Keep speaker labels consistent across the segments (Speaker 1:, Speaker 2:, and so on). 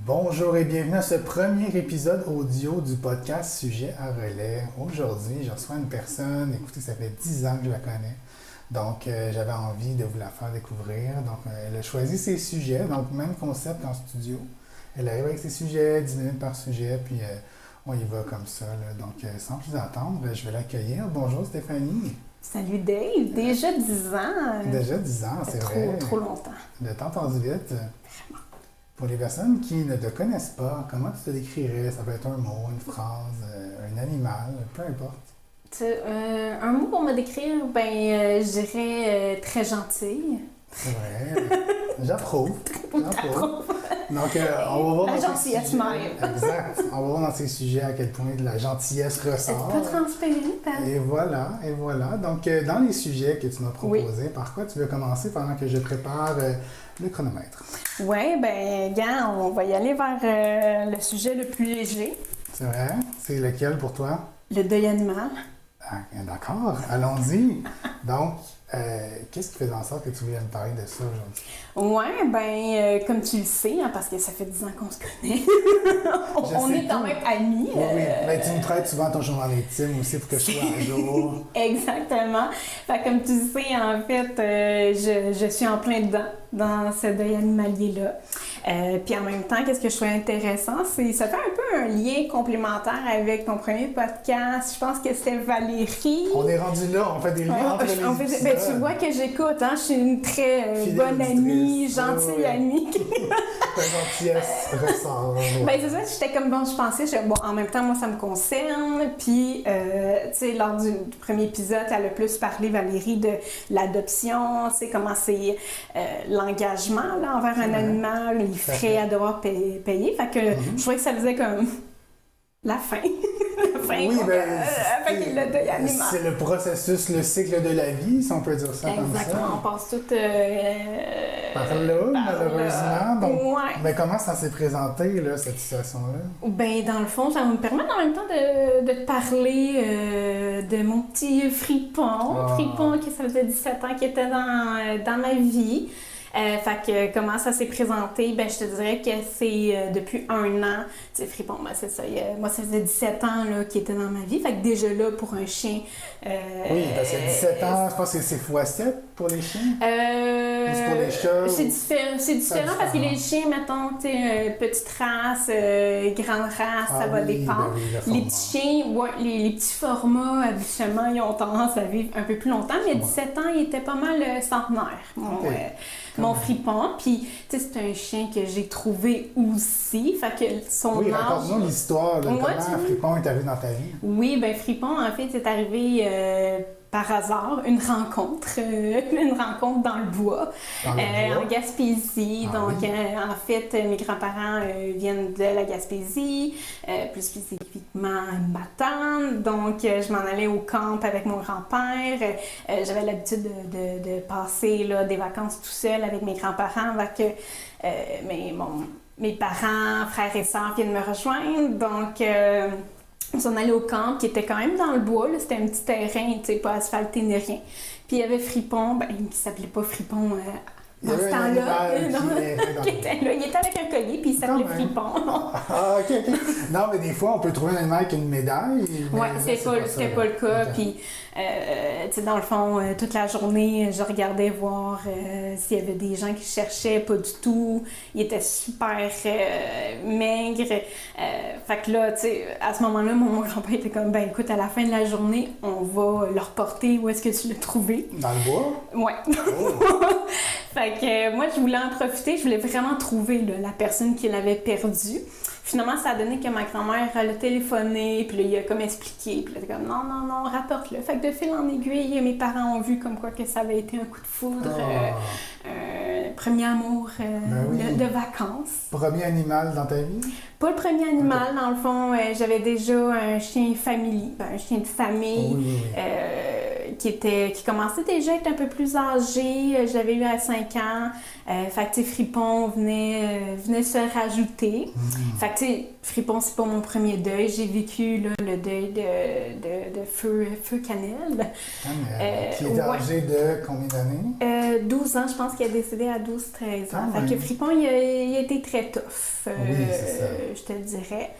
Speaker 1: Bonjour et bienvenue à ce premier épisode audio du podcast Sujet à relais. Aujourd'hui, je reçois une personne, écoutez, ça fait 10 ans que je la connais, donc j'avais envie de vous la faire découvrir. Donc elle a choisi ses sujets, donc même concept qu'en studio. Elle arrive avec ses sujets, 10 minutes par sujet, puis on y va comme ça. Là. Donc sans plus attendre, je vais l'accueillir. Bonjour Stéphanie.
Speaker 2: Salut Dave, déjà 10 ans.
Speaker 1: Déjà 10 ans, c'est vrai.
Speaker 2: Trop longtemps.
Speaker 1: Le temps passe vite. Pour les personnes qui ne te connaissent pas, comment tu te décrirais? Ça peut être un mot, une phrase, un animal, peu importe.
Speaker 2: Un mot pour me décrire, je dirais très gentil.
Speaker 1: C'est vrai. J'approuve. Donc, on va voir
Speaker 2: la
Speaker 1: dans
Speaker 2: gentillesse même.
Speaker 1: Exact. On va voir dans ces sujets à quel point de la gentillesse ressort.
Speaker 2: C'est pas transparent. Hein?
Speaker 1: Et voilà. Donc, dans les sujets que tu m'as proposés, par quoi tu veux commencer pendant que je prépare le chronomètre?
Speaker 2: Oui, gars, on va y aller vers le sujet le plus léger.
Speaker 1: C'est vrai? C'est lequel pour toi?
Speaker 2: Le deuil animal.
Speaker 1: Ah, d'accord, allons-y. Donc, qu'est-ce qui fait en sorte que tu voulais me parler de ça aujourd'hui?
Speaker 2: Oui, comme tu le sais, hein, parce que ça fait 10 ans qu'on se connaît, on est quand même amis.
Speaker 1: Oui. Mais tu me traites souvent ton journal intime aussi pour que je sois à jour.
Speaker 2: Exactement. Fait, comme tu le sais, en fait, je suis en plein dedans, dans ce deuil animalier-là. Puis en même temps, qu'est-ce que je trouve intéressant, c'est ça fait un peu un lien complémentaire avec ton premier podcast. Je pense que c'était Valérie.
Speaker 1: On est rendu là, on fait des liens entre les épisodes.
Speaker 2: Tu vois que j'écoute, hein? Je suis une très bonne amie, gentille amie.
Speaker 1: Ta gentillesse ressort.
Speaker 2: C'est ça, j'étais comme, je pensais, en même temps, moi, ça me concerne. Puis, tu sais, lors du premier épisode, elle a plus parlé, Valérie, de l'adoption, tu sais, comment c'est l'engagement là, envers un animal, les frais à devoir payer. Fait que je trouvais que ça faisait comme la fin.
Speaker 1: Oui,
Speaker 2: le deuil animal.
Speaker 1: C'est le processus, le cycle de la vie, si on peut dire ça comme ça.
Speaker 2: Exactement, on passe tout
Speaker 1: par là, malheureusement. Donc,
Speaker 2: ouais.
Speaker 1: Mais comment ça s'est présenté, là, cette situation-là?
Speaker 2: Dans le fond, ça va me permettre en même temps de te parler de mon petit fripon. Fripon, que ça faisait 17 ans qu'il était dans ma vie. Fait que comment ça s'est présenté, je te dirais que c'est depuis 1 an. Tu sais, fripon, c'est ça. Moi, ça faisait 17 ans là, qu'il était dans ma vie. Fait que déjà là, pour un chien...
Speaker 1: oui, parce que 17 ans, je pense que c'est x7 pour les chiens? Ou c'est pour les chats?
Speaker 2: C'est différent parce que les chiens, mettons, tu sais, petite race, grande race, ça va dépendre. Les petits chiens, les petits formats, habituellement, ils ont tendance à vivre un peu plus longtemps, mais 17 ans, il était pas mal centenaire. Mon fripon, puis tu sais, c'est un chien que j'ai trouvé aussi, fait que son âge...
Speaker 1: raconte-nous l'histoire, comment Fripon est arrivé dans ta vie? Oui,
Speaker 2: Fripon, en fait, c'est arrivé par hasard, une rencontre dans le bois, en Gaspésie. En fait, mes grands-parents viennent de la Gaspésie, plus spécifiquement Matane. Donc, je m'en allais au camp avec mon grand-père. J'avais l'habitude de passer là, des vacances tout seul avec mes grands-parents, mes parents, frères et sœurs viennent me rejoindre. Donc, on s'en allait au camp, qui était quand même dans le bois. Là, c'était un petit terrain, tu sais, pas asphalté ni rien. Puis il y avait Fripon, qui s'appelait pas Fripon dans ce temps-là. Il était avec un collier, puis il s'appelait Fripon.
Speaker 1: OK. Non, mais des fois, on peut trouver un animal avec une médaille.
Speaker 2: Oui, c'était pas le cas. Okay. Puis, tu sais, dans le fond, toute la journée, je regardais voir s'il y avait des gens qui cherchaient, pas du tout. Il était super maigre. Fait que là, tu sais, à ce moment-là, mon grand-père était comme, écoute, à la fin de la journée, on va le reporter. Où est-ce que tu l'as trouvé?
Speaker 1: Dans le bois?
Speaker 2: Oui. Fait que moi, je voulais en profiter. Je voulais vraiment trouver là, la personne qui l'avait perdu. Finalement, ça a donné que ma grand-mère, elle a téléphoné, puis là, il a comme expliqué. Puis là, elle était comme, non, rapporte-le. Fait que de fil en aiguille, mes parents ont vu comme quoi que ça avait été un coup de foudre, premier amour de vacances.
Speaker 1: Premier animal dans ta vie?
Speaker 2: Pas le premier animal, dans le fond. J'avais déjà un chien un chien de famille, qui commençait déjà à être un peu plus âgé. Je l'avais eu à 5 ans. Fait que, tu sais, Fripon venait se rajouter. Fait que, tu sais, Fripon, c'est pas mon premier deuil. J'ai vécu là, le deuil de Feu Cannelle.
Speaker 1: Qui est âgé de combien d'années?
Speaker 2: 12 ans, je pense qu'il est décédé à 12-13 ans.
Speaker 1: Fait
Speaker 2: que Fripon, il a été très tough,
Speaker 1: oui, c'est ça.
Speaker 2: je te dirais.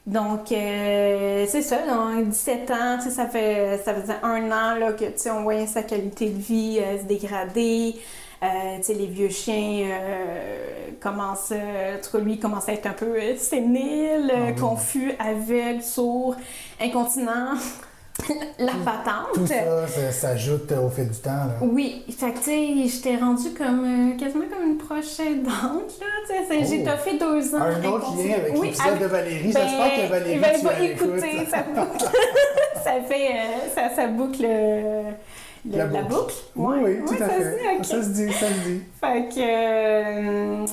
Speaker 2: Donc, c'est ça, donc 17 ans, ça faisait 1 an là, que on voyait sa qualité de vie se dégrader. Les vieux chiens commencent, en tout cas, lui, commence à être un peu sénile, confus, aveugle, sourd, incontinent. La patente.
Speaker 1: Tout ça s'ajoute au fil du temps. Là.
Speaker 2: Oui, fait que tu sais, j'étais rendue comme quasiment comme une proche aidante, là, tu sais, j'ai toffé 2 ans.
Speaker 1: Un autre lien avec l'épisode de Valérie, j'espère que Valérie,
Speaker 2: il va écouter, ça boucle. ça boucle la boucle.
Speaker 1: Oui, tout à fait.
Speaker 2: Okay.
Speaker 1: Ça se dit.
Speaker 2: Fait que,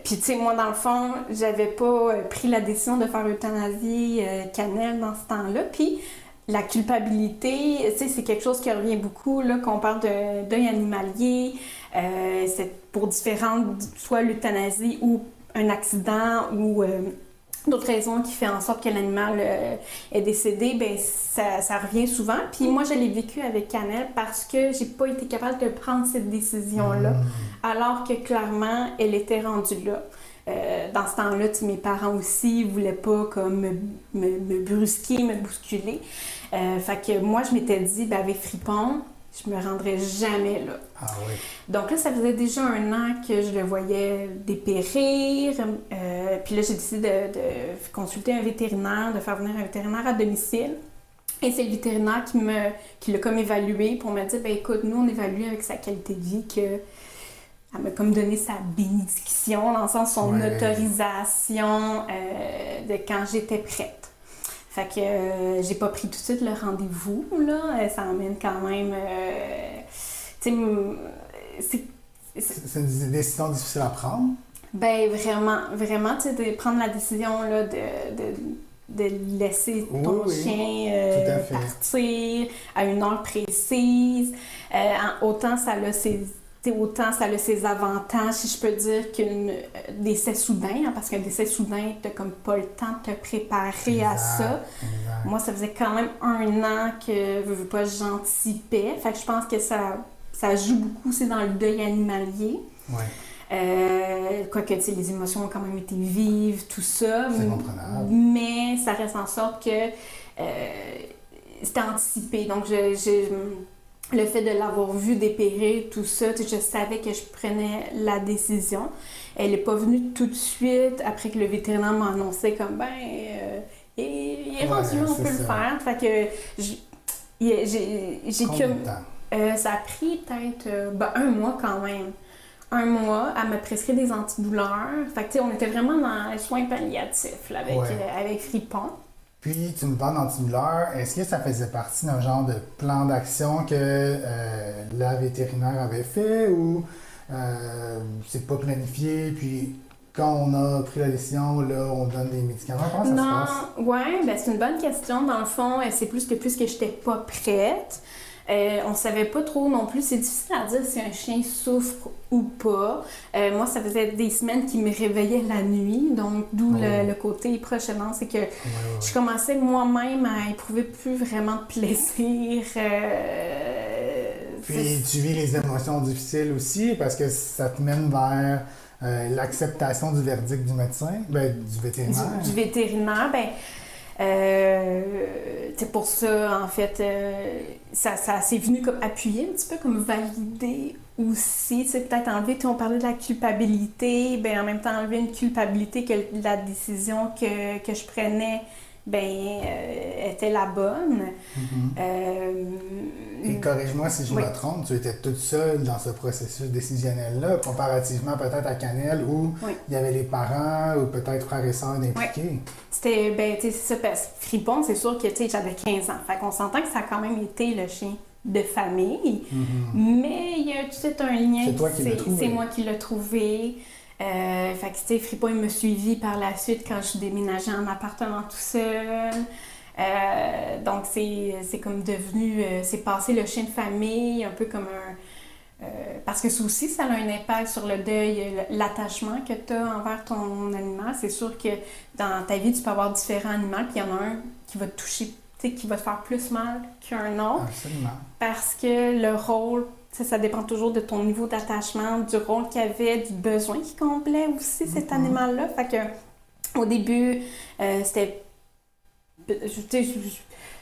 Speaker 2: puis tu sais, moi, dans le fond, j'avais pas pris la décision de faire l'euthanasie Cannelle dans ce temps-là, puis la culpabilité, tu sais, c'est quelque chose qui revient beaucoup, là, qu'on parle de deuil animalier, c'est pour différentes, soit l'euthanasie ou un accident ou d'autres raisons qui fait en sorte que l'animal est décédé, ben ça revient souvent. Puis moi, je l'ai vécu avec Cannelle parce que j'ai pas été capable de prendre cette décision-là, alors que clairement, elle était rendue là. Dans ce temps-là, mes parents aussi voulaient pas comme me brusquer, me bousculer. Fait que moi, je m'étais dit, ben, avec Fripon, je me rendrais jamais là.
Speaker 1: Ah oui.
Speaker 2: Donc là, ça faisait déjà 1 an que je le voyais dépérir. Puis là, j'ai décidé de consulter un vétérinaire, de faire venir un vétérinaire à domicile. Et c'est le vétérinaire qui l'a comme évalué pour me dire, ben écoute, nous, on évalue avec sa qualité de vie que elle m'a comme donné sa bénédiction, dans le sens son autorisation de quand j'étais prête. Fait que j'ai pas pris tout de suite le rendez-vous, là. Ça emmène quand même... c'est
Speaker 1: une décision difficile à prendre?
Speaker 2: Ben vraiment, tu sais, de prendre la décision, là, de laisser ton chien partir à une heure précise. Autant ça a ses avantages, si je peux dire, qu'un décès soudain, parce qu'un décès soudain, tu n'as comme pas le temps de te préparer à ça. Exact. Moi, ça faisait quand même 1 an que, veux pas, j'anticipais. Fait que je pense que ça joue beaucoup, c'est dans le deuil animalier.
Speaker 1: Ouais.
Speaker 2: Quoique, tu sais, les émotions ont quand même été vives, tout ça.
Speaker 1: C'est comprenable.
Speaker 2: Mais ça reste en sorte que c'était anticipé. Donc, le fait de l'avoir vu dépérir, tout ça, je savais que je prenais la décision. Elle n'est pas venue tout de suite après que le vétérinaire m'a annoncé comme, il est rendu là, on peut le faire. Fait que j'ai comme... ça a pris peut-être 1 mois quand même. 1 mois, elle m'a prescrit des antidouleurs. Fait que, on était vraiment dans les soins palliatifs là, avec Fripon.
Speaker 1: Puis, tu me parles d'antidouleur. Est-ce que ça faisait partie d'un genre de plan d'action que la vétérinaire avait fait ou c'est pas planifié? Puis, quand on a pris la décision, là, on donne des médicaments? Comment ça se passe?
Speaker 2: Oui, ben, c'est une bonne question. Dans le fond, c'est plus que j'étais pas prête. On savait pas trop non plus. C'est difficile à dire si un chien souffre ou pas. Moi, ça faisait des semaines qu'il me réveillait la nuit. Donc, d'où le côté proche aidant, c'est que je commençais moi-même à éprouver plus vraiment de plaisir.
Speaker 1: Puis, tu vis les émotions difficiles aussi parce que ça te mène vers l'acceptation du verdict du médecin, du vétérinaire. Du
Speaker 2: vétérinaire, c'est pour ça, en fait, ça s'est venu comme appuyer un petit peu, comme valider aussi, peut-être enlever, on parlait de la culpabilité, en même temps enlever une culpabilité que la décision que je prenais, était la bonne.
Speaker 1: Et corrige-moi si je me trompe, tu étais toute seule dans ce processus décisionnel-là, comparativement peut-être à Cannelle où il y avait les parents ou peut-être frères et sœurs impliqués.
Speaker 2: C'était, c'est ça, parce que Fripon, c'est sûr que, j'avais 15 ans. Fait qu'on s'entend que ça a quand même été le chien de famille, mais il y a tout un lien.
Speaker 1: C'est toi qui l'as trouvé.
Speaker 2: C'est moi qui l'ai trouvé. Fait que, Fripon, il m'a suivi par la suite quand je déménageais en appartement tout seul. Donc, c'est comme devenu... c'est passé le chien de famille, un peu comme un... parce que ça aussi, ça a un impact sur le deuil, l'attachement que tu as envers ton animal. C'est sûr que dans ta vie, tu peux avoir différents animaux, puis il y en a un qui va te toucher, qui va te faire plus mal qu'un autre.
Speaker 1: Absolument.
Speaker 2: Parce que le rôle, ça dépend toujours de ton niveau d'attachement, du rôle qu'il y avait, du besoin qu'il comblait aussi, cet animal-là. Fait que, au début, c'était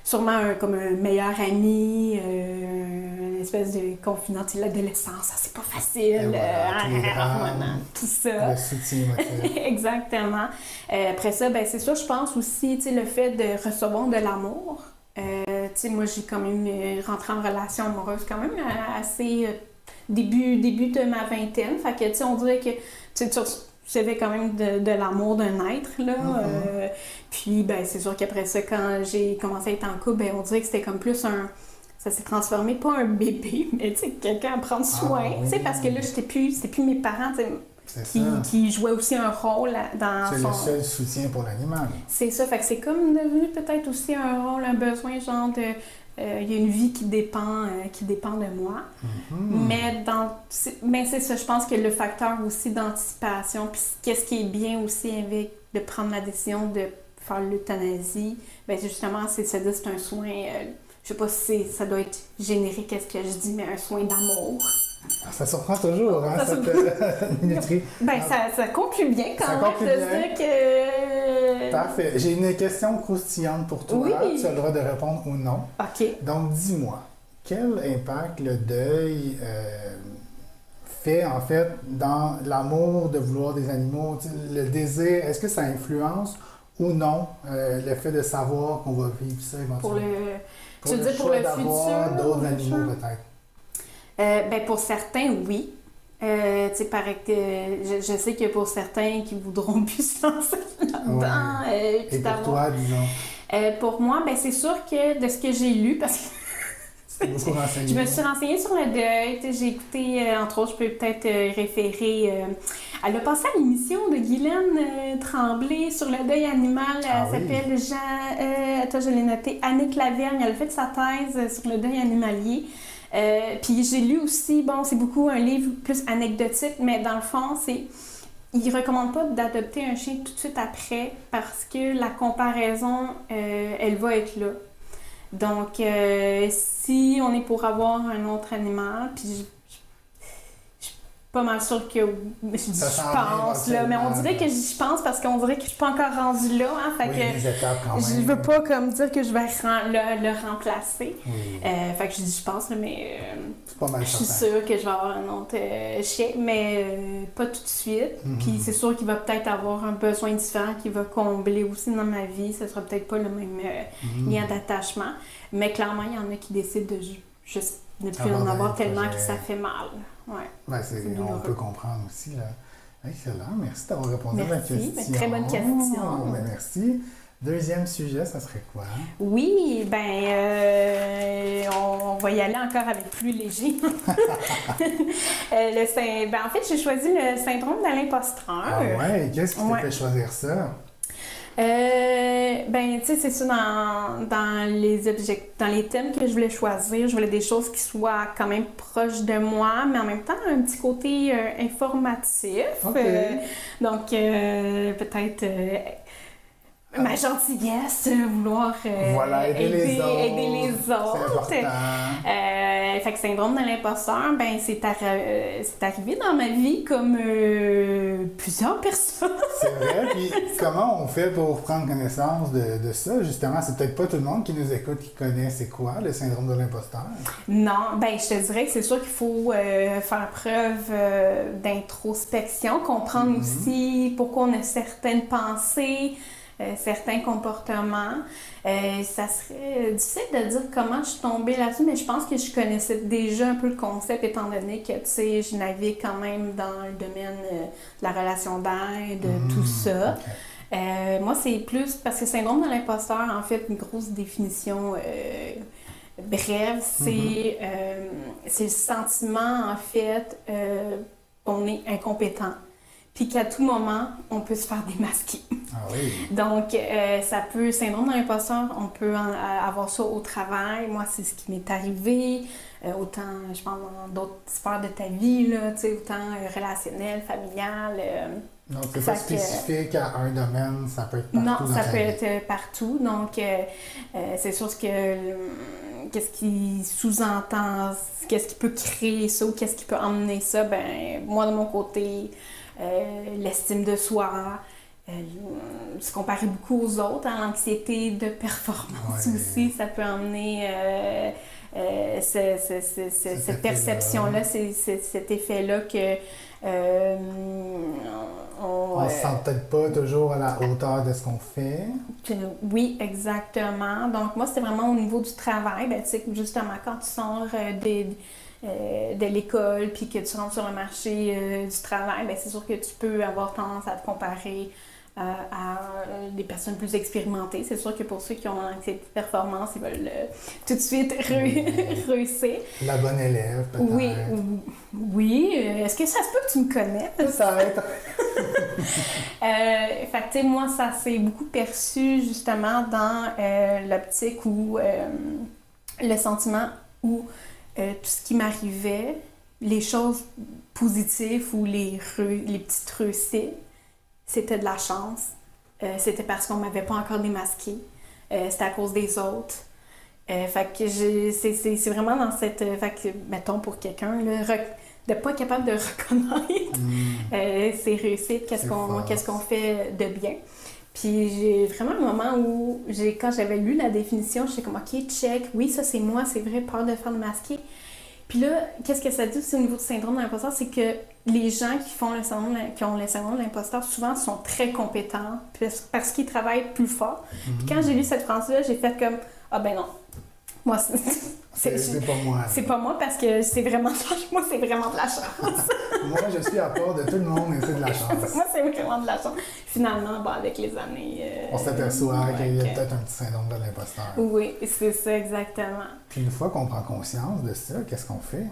Speaker 2: sûrement comme un meilleur ami, une espèce de confident de l'adolescence. Ça, c'est pas facile.
Speaker 1: Voilà,
Speaker 2: tout ça.
Speaker 1: Le soutien émotionnel.
Speaker 2: Exactement. Après ça, c'est sûr, je pense aussi, le fait de recevoir de l'amour. Moi, j'ai quand même rentré en relation amoureuse quand même assez début de ma vingtaine. Fait que, on dirait que tu recevais quand même de l'amour d'un être, là. Puis, c'est sûr qu'après ça, quand j'ai commencé à être en couple, on dirait que c'était comme plus ça s'est transformé, pas un bébé, mais quelqu'un à prendre soin. Parce que là, c'était plus mes parents, qui jouait aussi un rôle dans
Speaker 1: C'est le seul soutien pour l'animal.
Speaker 2: C'est ça, fait que c'est comme devenu peut-être aussi un rôle, un besoin, genre de... Il y a une vie qui dépend de moi. Mais c'est ça, je pense que le facteur aussi d'anticipation, puis qu'est-ce qui est bien aussi avec de prendre la décision de faire l'euthanasie, justement, c'est de se dire c'est un soin, je sais pas si ça doit être générique, qu'est-ce que je dis, mais un soin d'amour.
Speaker 1: Ça surprend toujours, hein, cette minuterie.
Speaker 2: Ça conclut bien quand même de se dire que...
Speaker 1: Parfait. J'ai une question croustillante pour toi.
Speaker 2: Oui.
Speaker 1: Tu as le droit de répondre ou non.
Speaker 2: OK.
Speaker 1: Donc, dis-moi, quel impact le deuil fait, en fait, dans l'amour de vouloir des animaux? Le désir, est-ce que ça influence ou non le fait de savoir qu'on va vivre ça éventuellement?
Speaker 2: Tu veux dire pour le futur?
Speaker 1: D'autres animaux, peut-être?
Speaker 2: Pour certains, oui. Je sais que pour certains qui voudront plus se lancer là-dedans.
Speaker 1: Et pour toi, disons?
Speaker 2: Pour moi, c'est sûr que de ce que j'ai lu, parce que je me suis renseignée sur le deuil. J'ai écouté, entre autres, je peux peut-être référer. Elle a passé à l'émission de Guylaine Tremblay sur le deuil animal. Elle s'appelle je l'ai noté, Annick Lavergne. Elle a fait sa thèse sur le deuil animalier. Puis j'ai lu aussi, c'est beaucoup un livre plus anecdotique, mais dans le fond, il ne recommande pas d'adopter un chien tout de suite après parce que la comparaison, elle va être là. Donc, si on est pour avoir un autre animal, puis je suis pas mal sûre que je pense, là, mais on dirait que j'y pense parce qu'on dirait que je suis pas encore rendue là, hein, fait que
Speaker 1: des étapes quand même.
Speaker 2: Je veux pas comme dire que je vais le remplacer. Fait que je dis je pense, là, mais
Speaker 1: c'est pas mal
Speaker 2: je suis sûre que je vais avoir un autre chien, mais pas tout de suite. Puis c'est sûr qu'il va peut-être avoir un besoin différent qui va combler aussi dans ma vie. Ce sera peut-être pas le même lien d'attachement, mais clairement, il y en a qui décident de juste ne plus en avoir tellement que ça fait mal.
Speaker 1: On peut comprendre aussi. Là. Excellent. Merci d'avoir répondu à ma question.
Speaker 2: Très bonne question.
Speaker 1: Merci. Deuxième sujet, ça serait quoi?
Speaker 2: Oui, on va y aller encore avec plus léger. En fait, j'ai choisi le syndrome de l'imposteur.
Speaker 1: Ah ouais? Qu'est-ce qui t'a fait choisir ça?
Speaker 2: C'est ça, dans les thèmes que je voulais choisir, je voulais des choses qui soient quand même proches de moi, mais en même temps un petit côté informatif. Donc, peut-être ma gentillesse, vouloir
Speaker 1: aider les autres.
Speaker 2: C'est important. Fait que syndrome de l'imposteur, c'est arrivé dans ma vie comme plusieurs personnes.
Speaker 1: C'est vrai. Puis comment on fait pour prendre connaissance de ça? Justement, c'est peut-être pas tout le monde qui nous écoute qui connaît c'est quoi le syndrome de l'imposteur.
Speaker 2: Non, je te dirais que c'est sûr qu'il faut faire preuve d'introspection, comprendre aussi pourquoi on a certaines pensées, certains comportements. Ça serait difficile de dire comment je suis tombée là-dessus, mais je pense que je connaissais déjà un peu le concept, étant donné que, je navigue quand même dans le domaine de la relation d'aide, tout ça. Moi, c'est plus, parce que syndrome de l'imposteur, en fait, une grosse définition brève, c'est le sentiment, en fait, qu'on est incompétent. Puis qu'à tout moment, on peut se faire démasquer.
Speaker 1: Ah oui.
Speaker 2: Donc, ça peut, syndrome de l'imposteur, on peut avoir ça au travail. Moi, c'est ce qui m'est arrivé. Autant, je pense, dans d'autres sphères de ta vie, là, autant relationnel, familial.
Speaker 1: Donc, c'est pas spécifique à un domaine, ça peut être partout.
Speaker 2: Non,
Speaker 1: dans
Speaker 2: ça
Speaker 1: ta
Speaker 2: peut
Speaker 1: vie.
Speaker 2: être partout. Donc, c'est sûr que qu'est-ce qui sous-entend, qu'est-ce qui peut créer ça ou qu'est-ce qui peut emmener ça, ben moi, de mon côté, l'estime de soi, se comparer beaucoup aux autres, l'anxiété de performance aussi, ça peut emmener cette perception-là, cet effet-là que
Speaker 1: on se sent peut-être pas toujours à la hauteur de ce qu'on fait.
Speaker 2: Oui, exactement. Donc, moi, c'était vraiment au niveau du travail. Ben, tu sais, justement, quand tu sors de l'école puis que tu rentres sur le marché du travail, ben, c'est sûr que tu peux avoir tendance à te comparer à des personnes plus expérimentées. C'est sûr que pour ceux qui ont l'anxiété de performance, ils veulent tout de suite réussir.
Speaker 1: La bonne élève, peut-être.
Speaker 2: Oui. Est-ce que ça se peut que tu me connais?
Speaker 1: Peut-être.
Speaker 2: Fait que, tu sais, moi, ça s'est beaucoup perçu justement dans l'optique où le sentiment où tout ce qui m'arrivait, les choses positives ou les petites réussites, c'était de la chance. C'était parce qu'on m'avait pas encore démasqué. C'était à cause des autres. Fait que c'est vraiment dans cette... Fait que, mettons, pour quelqu'un, de pas être capable de reconnaître ses réussites, qu'est-ce qu'on fait de bien. Puis j'ai vraiment un moment où, quand j'avais lu la définition, j'étais comme, OK, check, oui, ça c'est moi, c'est vrai, peur de faire masquer. Puis là, qu'est-ce que ça dit aussi au niveau du syndrome de l'imposteur, c'est que les gens qui ont le syndrome de l'imposteur, souvent sont très compétents parce qu'ils travaillent plus fort. Puis quand j'ai lu cette phrase-là, j'ai fait comme, ah ben non, moi,
Speaker 1: c'est pas moi.
Speaker 2: C'est pas moi parce que c'est vraiment moi, c'est vraiment de la chance.
Speaker 1: Moi, je suis à part de tout le monde et c'est de la chance.
Speaker 2: Moi, c'est vraiment de la chance. Finalement, avec les années...
Speaker 1: on s'aperçoit qu'il y a peut-être un petit syndrome de l'imposteur.
Speaker 2: Oui, c'est ça, exactement.
Speaker 1: Puis une fois qu'on prend conscience de ça, qu'est-ce qu'on fait?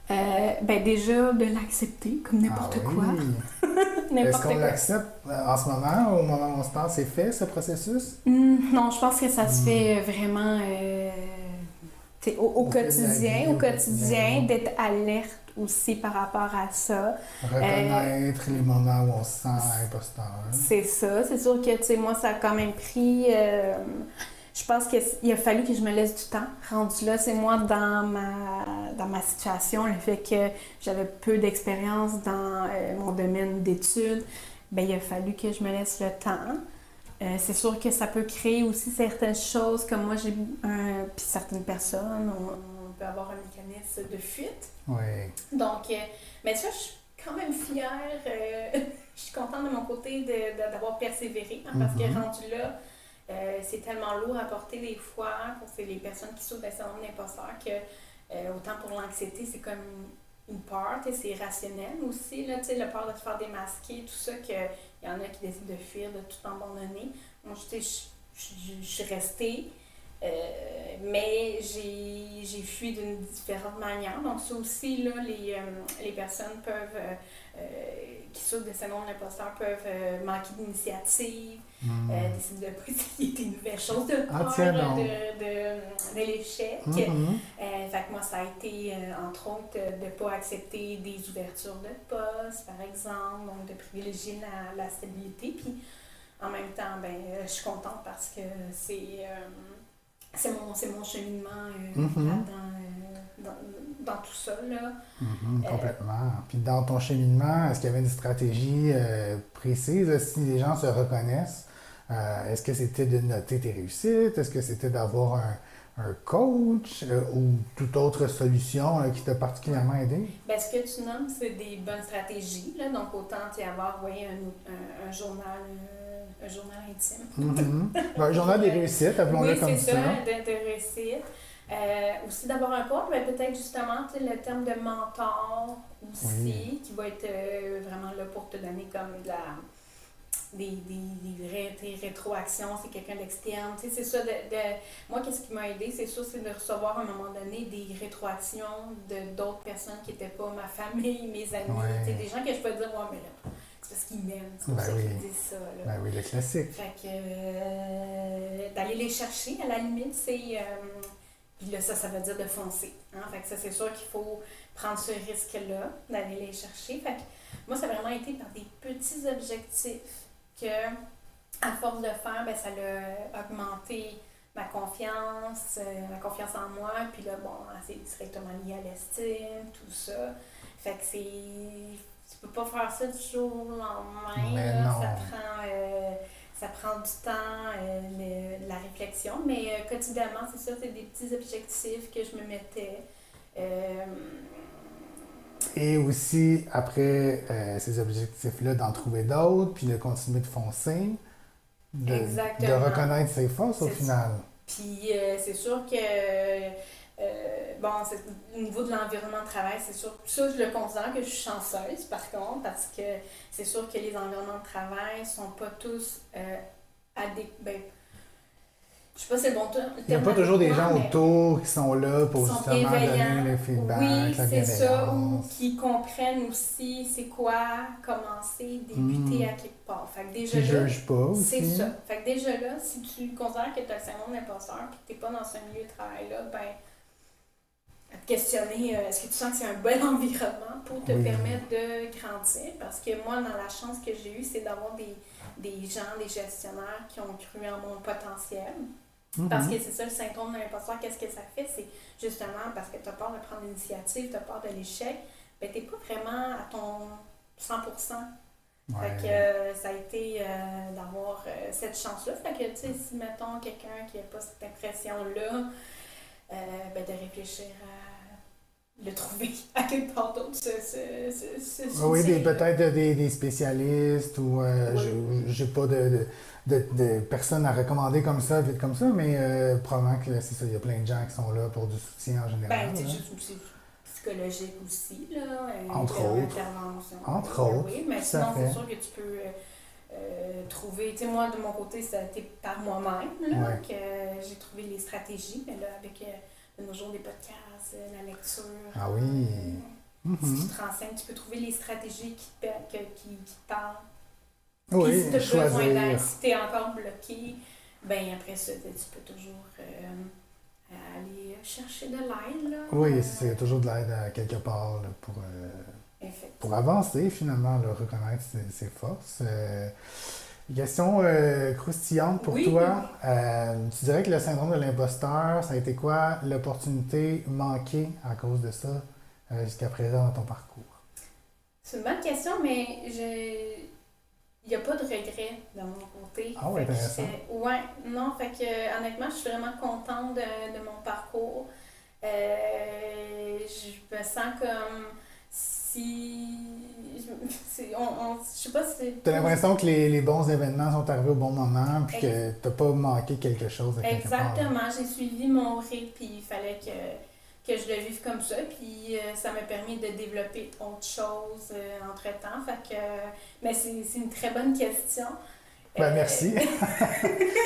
Speaker 2: Ben déjà, de l'accepter comme n'importe quoi.
Speaker 1: Est-ce qu'on l'accepte en ce moment, au moment où on se parle, c'est fait, ce processus?
Speaker 2: Non, je pense que ça se fait vraiment au quotidien, d'être alerte aussi par rapport à ça.
Speaker 1: Reconnaître les moments où on se sent imposteur.
Speaker 2: C'est ça. C'est sûr que, tu sais, moi, ça a quand même pris... je pense qu'il a fallu que je me laisse du temps. Rendu là, c'est moi, dans ma situation, le fait que j'avais peu d'expérience dans mon domaine d'études, ben il a fallu que je me laisse le temps. C'est sûr que ça peut créer aussi certaines choses, comme moi, puis certaines personnes, on peut avoir un mécanisme de fuite.
Speaker 1: Oui.
Speaker 2: Donc, mais ça, je suis quand même fière. Je suis contente de mon côté d'avoir persévéré, parce que rendu là, c'est tellement lourd à porter des fois pour les personnes qui souffrent d'un syndrome d'imposteur que autant pour l'anxiété, c'est comme une peur, c'est rationnel aussi, là, la peur de se faire démasquer, tout ça, qu'il y en a qui décident de fuir, de tout abandonner. Moi, je suis restée, mais j'ai fui d'une différente manière. Donc ça aussi, là, les personnes peuvent, qui souffrent de syndrome de l'imposteur peuvent manquer d'initiative, décider de pas essayer des nouvelles choses, de peur de l'échec. Fait que moi, ça a été, entre autres, de ne pas accepter des ouvertures de poste, par exemple, donc de privilégier la stabilité. Puis en même temps, ben, je suis contente parce que c'est mon cheminement dans tout ça, là.
Speaker 1: Complètement. Puis dans ton cheminement, est-ce qu'il y avait une stratégie précise, si les gens se reconnaissent? Est-ce que c'était de noter tes réussites? Est-ce que c'était d'avoir un coach ou toute autre solution qui t'a particulièrement aidé?
Speaker 2: Bien, ce que tu nommes, c'est des bonnes stratégies, là. Donc, autant avoir un journal intime.
Speaker 1: Un journal des réussites, appelons-le comme ça.
Speaker 2: Oui, c'est ça, de réussite. Aussi d'avoir un coach, mais peut-être justement le terme de mentor aussi, qui va être vraiment là pour te donner comme des rétroactions, c'est quelqu'un d'externe. C'est ça, moi, qu'est-ce qui m'a aidé, c'est ça, c'est de recevoir à un moment donné des rétroactions d'autres personnes qui n'étaient pas ma famille, mes amis, des gens que je peux dire, ouais, mais là, c'est parce qu'ils m'aiment. C'est pour ça qu'ils disent ça. Là.
Speaker 1: Ben oui, le classique.
Speaker 2: Fait que d'aller les chercher, à la limite, c'est... puis là, ça veut dire de foncer. Hein? Fait que ça, c'est sûr qu'il faut prendre ce risque-là, d'aller les chercher. Fait que moi, ça a vraiment été par des petits objectifs que, à force de faire, ben, ça a augmenté ma confiance en moi. Puis là, bon, c'est directement lié à l'estime, tout ça. Fait que tu peux pas faire ça du jour au lendemain. Là, ça prend du temps, la réflexion, mais quotidiennement, c'est ça, c'est des petits objectifs que je me mettais.
Speaker 1: Et aussi, après ces objectifs-là, d'en trouver d'autres, puis de continuer de foncer, de reconnaître ses forces au final.
Speaker 2: Puis c'est sûr que, au niveau de l'environnement de travail, c'est sûr, ça je le considère que je suis chanceuse par contre, parce que c'est sûr que les environnements de travail sont pas tous je sais pas si c'est le bon terme.
Speaker 1: Il n'y a pas toujours des gens autour qui sont là pour justement donner le feedback,
Speaker 2: oui,
Speaker 1: la
Speaker 2: c'est ça, ou
Speaker 1: bienveillance.
Speaker 2: qui comprennent aussi c'est quoi commencer, débuter à quelque part. Fait que déjà
Speaker 1: qui
Speaker 2: là,
Speaker 1: ne jugent pas aussi.
Speaker 2: c'est ça. Fait que déjà là, si tu considères que tu as le syndrome de l'imposteur et que tu n'es pas dans ce milieu de travail-là, à te questionner, est-ce que tu sens que c'est un bon environnement pour te permettre de grandir? Parce que moi, dans la chance que j'ai eue, c'est d'avoir des gens, des gestionnaire qui ont cru en mon potentiel. Parce que c'est ça, le syndrome de l'imposteur, qu'est-ce que ça fait? C'est justement parce que tu as peur de prendre l'initiative, tu as peur de l'échec, ben tu n'es pas vraiment à ton 100%. Fait que ça a été d'avoir cette chance-là. Fait que, tu sais, si, mettons, quelqu'un qui n'a pas cette impression-là, de réfléchir à le trouver à quelque part d'autre,
Speaker 1: peut-être des spécialistes ou j'ai pas de personnes à recommander comme ça, vite comme ça, mais probablement que c'est ça, il y a plein de gens qui sont là pour du soutien en général.
Speaker 2: C'est juste aussi psychologique aussi, là.
Speaker 1: Entre autres. Entre autres.
Speaker 2: Oui, mais sinon, c'est sûr que tu peux trouver, tu sais, moi, de mon côté, ça a été par moi-même, là, que j'ai trouvé les stratégies, mais là, avec de nos jours des podcasts, la lecture.
Speaker 1: Ah oui.
Speaker 2: Si tu te renseignes, tu peux trouver les stratégies qui te parlent.
Speaker 1: Oui,
Speaker 2: puis si tu as
Speaker 1: choisir.
Speaker 2: besoin d'aide, si tu es encore bloqué, ben après ça, tu peux toujours aller chercher de l'aide. Là.
Speaker 1: Oui, il y a toujours de l'aide à quelque part là, pour avancer finalement, là, reconnaître ses forces. Question croustillante pour toi. Tu dirais que le syndrome de l'imposteur, ça a été quoi l'opportunité manquée à cause de ça jusqu'à présent dans ton parcours?
Speaker 2: C'est une bonne question, mais il n'y a pas de regret de mon côté.
Speaker 1: Ah oui, intéressant.
Speaker 2: Fait que honnêtement, je suis vraiment contente de mon parcours. Je me sens comme si... je sais pas si...
Speaker 1: Tu as l'impression que les bons événements sont arrivés au bon moment puis que tu n'as pas manqué quelque chose.
Speaker 2: Exactement. J'ai suivi mon rythme puis il fallait que je le vive comme ça. Puis ça m'a permis de développer autre chose entre-temps. Fait que, mais c'est une très bonne question.
Speaker 1: Merci.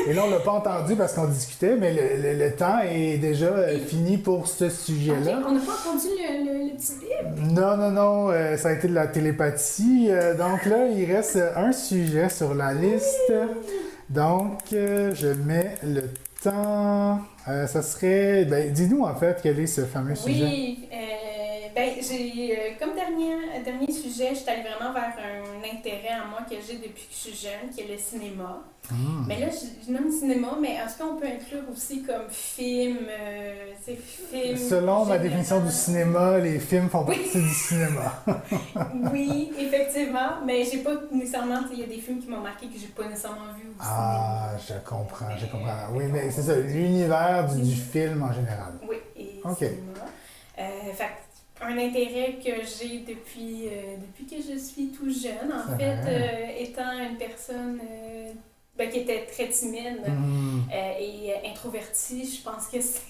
Speaker 1: Et là, on ne l'a pas entendu parce qu'on discutait, mais le temps est déjà fini pour ce sujet-là.
Speaker 2: Okay. On n'a pas entendu le petit bip?
Speaker 1: Non, ça a été de la télépathie. Donc là, il reste un sujet sur la liste. Donc, je mets le temps. Ça serait... dis-nous en fait quel est ce fameux sujet.
Speaker 2: Oui, j'ai comme dernier sujet, je suis allée vraiment vers un intérêt en moi que j'ai depuis que je suis jeune, qui est le cinéma. Mais là, je nomme cinéma, mais est-ce qu'on peut inclure aussi comme film,
Speaker 1: Selon ma définition du cinéma, les films font partie du cinéma.
Speaker 2: Oui, effectivement, mais j'ai pas nécessairement, il y a des films qui m'ont marqué que j'ai pas nécessairement vu au cinéma.
Speaker 1: Je comprends. Oui, mais c'est ça, l'univers du film en général.
Speaker 2: Oui, et cinéma. Fait un intérêt que j'ai depuis que je suis tout jeune, en fait, étant une personne qui était très timide et introvertie, je pense que c'est...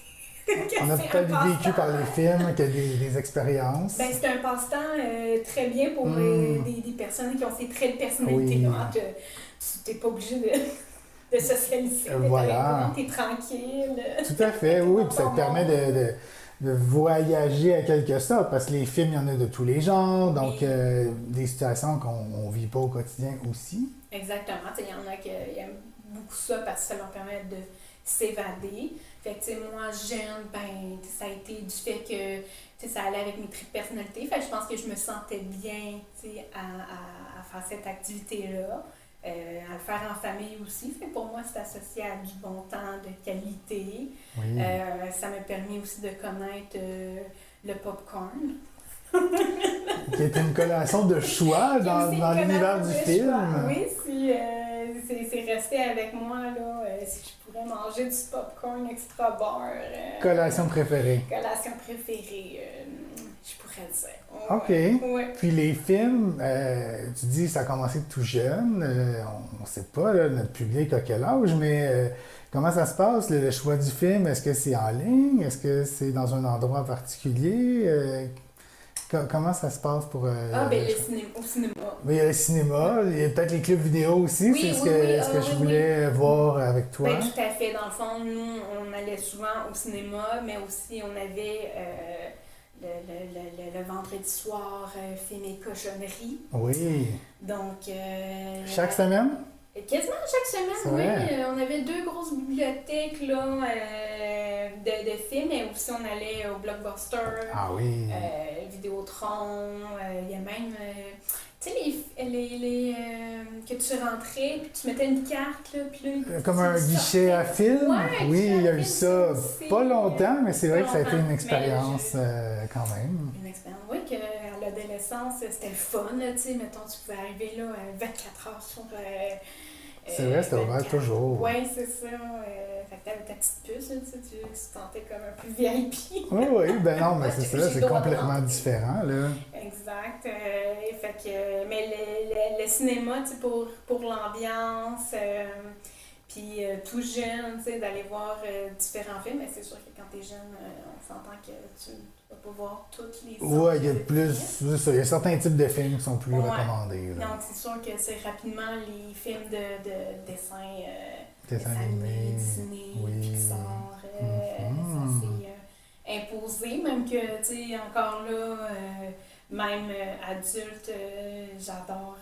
Speaker 1: On a peut-être vécu par les films qu'il y a des expériences.
Speaker 2: C'est un passe-temps très bien pour des personnes qui ont ces traits de personnalité. Tu n'es pas obligé de socialiser.
Speaker 1: Voilà.
Speaker 2: Tu es tranquille.
Speaker 1: Tout à fait, oui. Puis ça te permet de voyager à quelque sorte, parce que les films, il y en a de tous les genres, donc des situations qu'on ne vit pas au quotidien aussi.
Speaker 2: Exactement. Il y en a qui aiment beaucoup ça parce que ça leur permet de s'évader. Fait que, moi, jeune, ça a été du fait que ça allait avec mes traits de personnalité. Fait que je pense que je me sentais bien à faire cette activité-là. À le faire en famille aussi. Fait que pour moi, c'est associé à du bon temps, de qualité.
Speaker 1: Oui.
Speaker 2: Ça m'a permis aussi de connaître le popcorn.
Speaker 1: Qui est une collation de choix dans l'univers du film.
Speaker 2: Oui, si c'est resté avec moi, là, si je pourrais manger du popcorn extra beurre.
Speaker 1: Collation préférée.
Speaker 2: Collation préférée, je pourrais dire.
Speaker 1: OK.
Speaker 2: Ouais.
Speaker 1: Puis les films, tu dis que ça a commencé tout jeune. On ne sait pas, là, notre public a quel âge, mais comment ça se passe, le choix du film? Est-ce que c'est en ligne? Est-ce que c'est dans un endroit particulier? Comment ça se passe pour...
Speaker 2: au cinéma.
Speaker 1: Mais il y a le cinéma, il y a peut-être les clubs vidéo aussi,
Speaker 2: oui,
Speaker 1: c'est ce que je voulais voir avec toi.
Speaker 2: Tout à fait. Dans le fond, nous, on allait souvent au cinéma, mais aussi on avait le vendredi soir film et cochonnerie.
Speaker 1: Oui.
Speaker 2: Donc...
Speaker 1: chaque semaine?
Speaker 2: Quasiment chaque semaine, oui. On avait 2 grosses bibliothèques là, de films, mais aussi on allait au Blockbuster, Vidéotron, il y a même, tu sais, les que tu rentrais, puis tu mettais une carte, là, puis là...
Speaker 1: Comme un guichet à film?
Speaker 2: Ouais,
Speaker 1: oui, il y a eu
Speaker 2: film,
Speaker 1: ça pas longtemps, mais c'est vrai que ça a été une
Speaker 2: mais
Speaker 1: expérience quand même.
Speaker 2: Une expérience, oui, qu'à l'adolescence, c'était le fun, tu sais, mettons, tu pouvais arriver là 24 heures sur...
Speaker 1: c'est vrai, c'était ouvert toujours.
Speaker 2: Oui, c'est ça. Fait que t'avais ta petite puce, là, tu te sentais comme un peu VIP.
Speaker 1: Oui, ben non, mais c'est ça, c'est complètement différent, là.
Speaker 2: Exact. Fait que, mais le cinéma, tu sais, pour l'ambiance, puis tout jeune, tu sais, d'aller voir différents films, mais c'est sûr que quand t'es jeune, on s'entend que tu vas pas voir toutes les sortes.
Speaker 1: Oui, il y a plus, c'est ça, il y a certains types de films qui sont plus recommandés. Là.
Speaker 2: Donc, c'est sûr que c'est rapidement les films de dessins
Speaker 1: animés,
Speaker 2: Disney, Pixar, ça s'est imposé, même que, tu sais, encore là, même adulte, j'adore.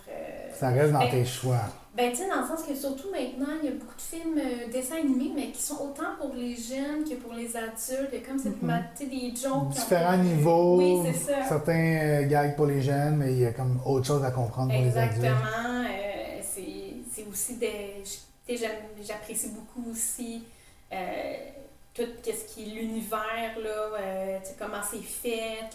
Speaker 1: Ça reste dans tes choix.
Speaker 2: Ben, tu sais, dans le sens que surtout maintenant, il y a beaucoup de films dessins animés, mais qui sont autant pour les jeunes que pour les adultes. Il y a comme cette des jokes.
Speaker 1: Différents niveaux.
Speaker 2: Oui, c'est ça.
Speaker 1: Certains gags pour les jeunes, mais il y a comme autre chose à comprendre pour les adultes.
Speaker 2: Exactement. C'est aussi des... J'apprécie beaucoup aussi tout ce qui est l'univers, là, comment c'est fait,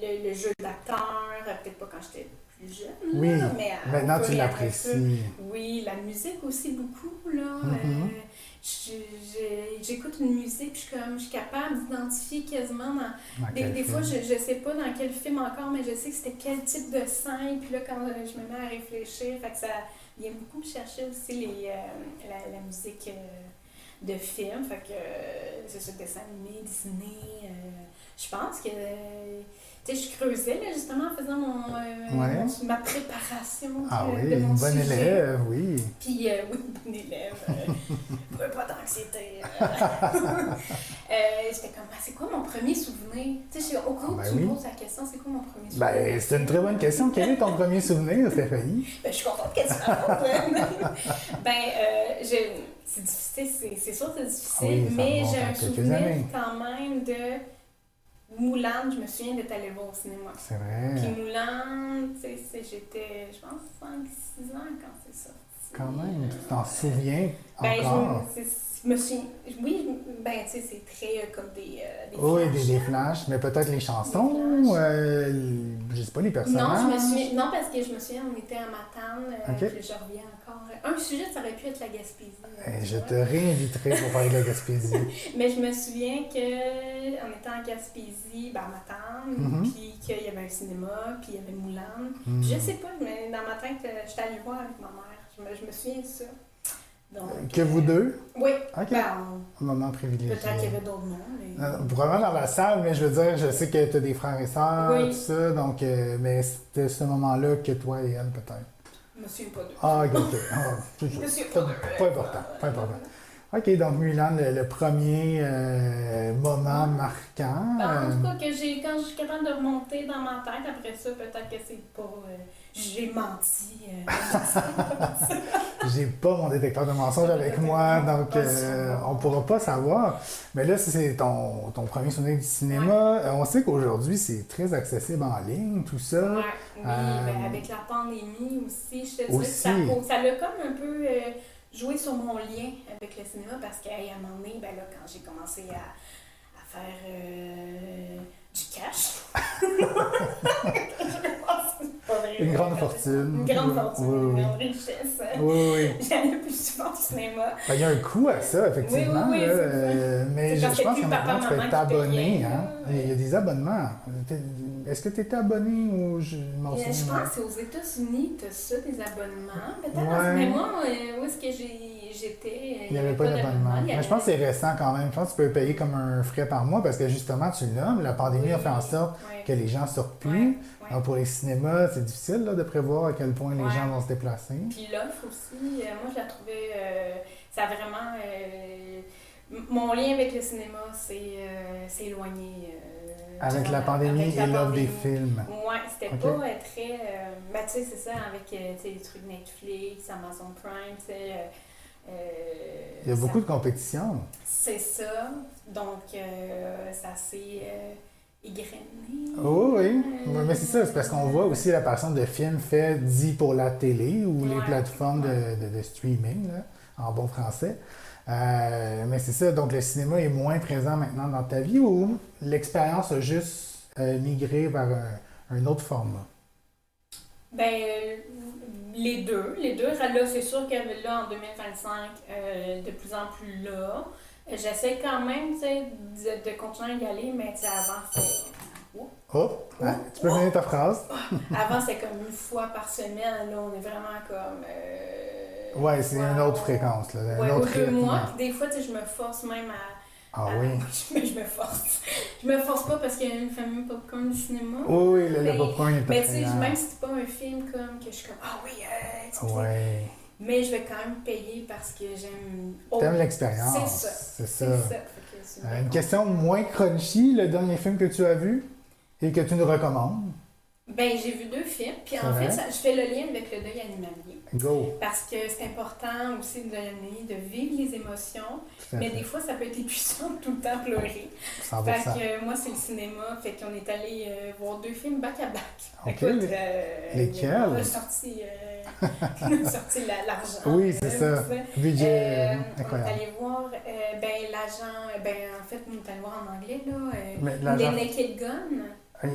Speaker 2: le jeu d'acteur, peut-être pas quand j'étais plus jeune,
Speaker 1: oui,
Speaker 2: là, mais
Speaker 1: maintenant tu l'apprécies.
Speaker 2: Oui, la musique aussi beaucoup, là. J'écoute une musique, puis je suis capable d'identifier quasiment des fois, je sais pas dans quel film encore, mais je sais que c'était quel type de scène, puis là, quand je me mets à réfléchir, fait que ça vient beaucoup me chercher aussi la musique de film, fait que c'est ce dessin animé, Disney, je pense que... Tu sais, je creusais, là, justement, en faisant ma préparation de mon
Speaker 1: une bonne
Speaker 2: sujet.
Speaker 1: élève, oui.
Speaker 2: Puis, oui, bonne élève. Pas d'anxiété. J'étais comme, c'est quoi mon premier souvenir? Tu sais, au cas où tu me poses la question, c'est quoi mon premier souvenir?
Speaker 1: Ben, c'est une très bonne question. Quel est ton premier souvenir, Stéphanie?
Speaker 2: Ben, je suis contente que tu me c'est difficile, c'est sûr que c'est difficile, mais j'ai un souvenir quand même de... Moulin, je me souviens d'être allée voir au cinéma.
Speaker 1: C'est vrai.
Speaker 2: Puis Moulin, tu sais, j'étais, je pense, 5-6 ans quand c'est ça.
Speaker 1: Quand même, tu t'en souviens encore?
Speaker 2: Je me souviens, oui, ben, tu sais, c'est très comme des
Speaker 1: flashs. Des flashs, mais peut-être les chansons, je sais pas, les personnages.
Speaker 2: Non, parce que je me souviens, on était à Matane, puis je reviens encore. Un sujet, ça aurait pu être la Gaspésie.
Speaker 1: Je te réinviterai pour parler de la Gaspésie.
Speaker 2: Mais je me souviens qu'on était en Gaspésie, à Matane, puis qu'il y avait un cinéma, puis il y avait Moulin. Je sais pas, mais dans ma tête, j'étais allée voir avec ma mère. Je me souviens de ça. Donc,
Speaker 1: que vous deux?
Speaker 2: Oui.
Speaker 1: OK. Un moment privilégié.
Speaker 2: Peut-être qu'il y avait d'autres noms. Mais...
Speaker 1: Probablement dans la salle, mais je veux dire, je sais que tu as des frères et sœurs, tout ça, donc, mais c'était ce moment-là que toi et elle, peut-être.
Speaker 2: Je me souviens pas d'eux.
Speaker 1: OK.
Speaker 2: Je me souviens pas d'eux.
Speaker 1: Pas important. OK, donc Mulan, le premier moment marquant.
Speaker 2: En tout cas, quand je suis capable de remonter dans ma tête, après ça, peut-être que c'est pas... j'ai menti.
Speaker 1: J'ai pas mon détecteur de mensonges avec moi, donc on pourra pas savoir. Mais là, si c'est ton premier souvenir du cinéma, on sait qu'aujourd'hui, c'est très accessible en ligne, tout ça.
Speaker 2: Ouais, oui, ben, avec la pandémie aussi, je te dis, ça l'a comme un peu joué sur mon lien avec le cinéma parce qu'à un moment donné, ben là, quand j'ai commencé à faire du cash,
Speaker 1: une grande fortune.
Speaker 2: Une grande fortune,
Speaker 1: oui.
Speaker 2: Une grande richesse.
Speaker 1: Oui.
Speaker 2: J'allais plus souvent au cinéma.
Speaker 1: Ben, il y a un coût à ça, effectivement.
Speaker 2: Oui,
Speaker 1: mais je pense que maintenant, tu peux être abonné. Hein? Il y a des abonnements. Est-ce que tu étais abonné ou je m'en souviens?
Speaker 2: Je pense que c'est aux États-Unis, tu as ça, des abonnements. Peut-être, mais moi, où est-ce que j'étais,
Speaker 1: il n'y avait pas d'abonnement. Mais je pense que c'est récent quand même. Je pense que tu peux payer comme un frais par mois parce que justement, tu le nommes, la pandémie a fait en sorte que les gens ne sortent plus. Donc pour les cinémas, c'est difficile là, de prévoir à quel point les gens vont se déplacer.
Speaker 2: Puis l'offre aussi, moi je la trouvais, ça a vraiment... mon lien avec le cinéma s'est éloigné.
Speaker 1: Avec la pandémie et l'offre des films.
Speaker 2: Oui, c'était pas très... ben tu sais, c'est ça, avec les trucs Netflix, Amazon Prime, tu sais...
Speaker 1: il y a beaucoup de compétition.
Speaker 2: C'est ça. Donc, ça s'est égrené.
Speaker 1: Oh, oui, mais c'est ça. C'est parce qu'on voit aussi la personne de films faits dit pour la télé ou les plateformes de streaming, là, en bon français. Mais c'est ça. Donc, le cinéma est moins présent maintenant dans ta vie ou l'expérience a juste migré vers un autre format?
Speaker 2: Ben, les deux. Là, c'est sûr que là, en 2025, de plus en plus là. J'essaie quand même, tu sais, de continuer à y aller, mais tu sais, avant, c'était...
Speaker 1: Tu peux finir ta phrase?
Speaker 2: Avant, c'était comme une fois par semaine. Là, on est vraiment comme...
Speaker 1: ouais, c'est une autre fréquence, là.
Speaker 2: Ouais, ou 2 mois. Puis des fois, tu sais, je me force même
Speaker 1: oui?
Speaker 2: Je me force. Je me force pas parce qu'il y a une famille popcorn du cinéma.
Speaker 1: Oui, le popcorn est pas
Speaker 2: mais tu sais, même si c'est pas un film comme que je suis comme, ouais. Mais je vais quand même payer parce que j'aime...
Speaker 1: T'aimes l'expérience.
Speaker 2: C'est ça.
Speaker 1: Une question moins crunchy, le dernier film que tu as vu et que tu nous recommandes?
Speaker 2: Ben, j'ai vu 2 films, puis en fait, je fais le lien avec le deuil animalier.
Speaker 1: Go!
Speaker 2: Parce que c'est important aussi de vivre les émotions, mais des fois, ça peut être épuisant de tout le temps pleurer.
Speaker 1: 100%.
Speaker 2: Fait que moi, c'est le cinéma, fait qu'on est allé voir 2 films back-à-back.
Speaker 1: OK.
Speaker 2: Écoute,
Speaker 1: lesquels?
Speaker 2: On a sorti l'argent.
Speaker 1: Oui, c'est ça. Budget
Speaker 2: incroyable. On est allé voir l'agent, en fait, on est allé voir en anglais, là, The Naked Gun.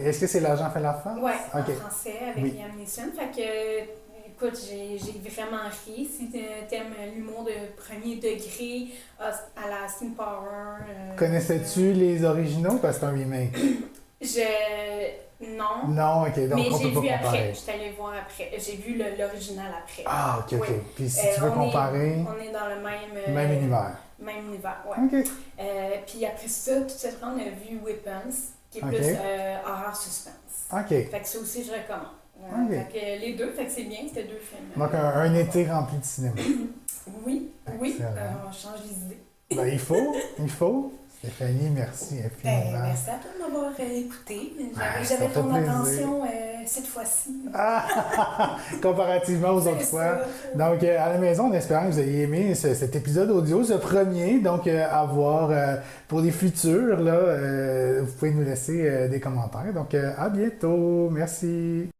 Speaker 1: Est-ce que c'est L'Argent fait la face?
Speaker 2: Oui, en français, avec Liam Neeson. Fait que, écoute, j'ai vraiment ri. Si t'aimes l'humour de premier degré, à la Austin Power...
Speaker 1: Connaissais-tu les originaux? Parce que c'est un remake.
Speaker 2: Non.
Speaker 1: Non, OK, donc
Speaker 2: mais
Speaker 1: on peut pas comparer.
Speaker 2: Mais j'ai vu après, j'étais allée voir après. J'ai vu l'original après.
Speaker 1: Ah, OK. Puis si tu veux comparer...
Speaker 2: On est dans le même...
Speaker 1: Même univers.
Speaker 2: Même univers, oui.
Speaker 1: OK.
Speaker 2: Puis après ça, tout cette fois, on a vu Weapons, qui est plus horror suspense.
Speaker 1: OK.
Speaker 2: Fait que ça aussi, je recommande. Fait que les deux, fait que c'est bien, c'était 2 films.
Speaker 1: Donc un été rempli de cinéma.
Speaker 2: Oui, on change les idées.
Speaker 1: Ben, il faut. Stéphanie, merci infiniment.
Speaker 2: Merci à toi de m'avoir écouté. J'avais ton attention cette fois-ci.
Speaker 1: Comparativement aux autres fois. Donc, à la maison, en espérant que vous ayez aimé cet épisode audio, ce premier. Donc, à voir pour les futurs, là, vous pouvez nous laisser des commentaires. Donc, à bientôt. Merci.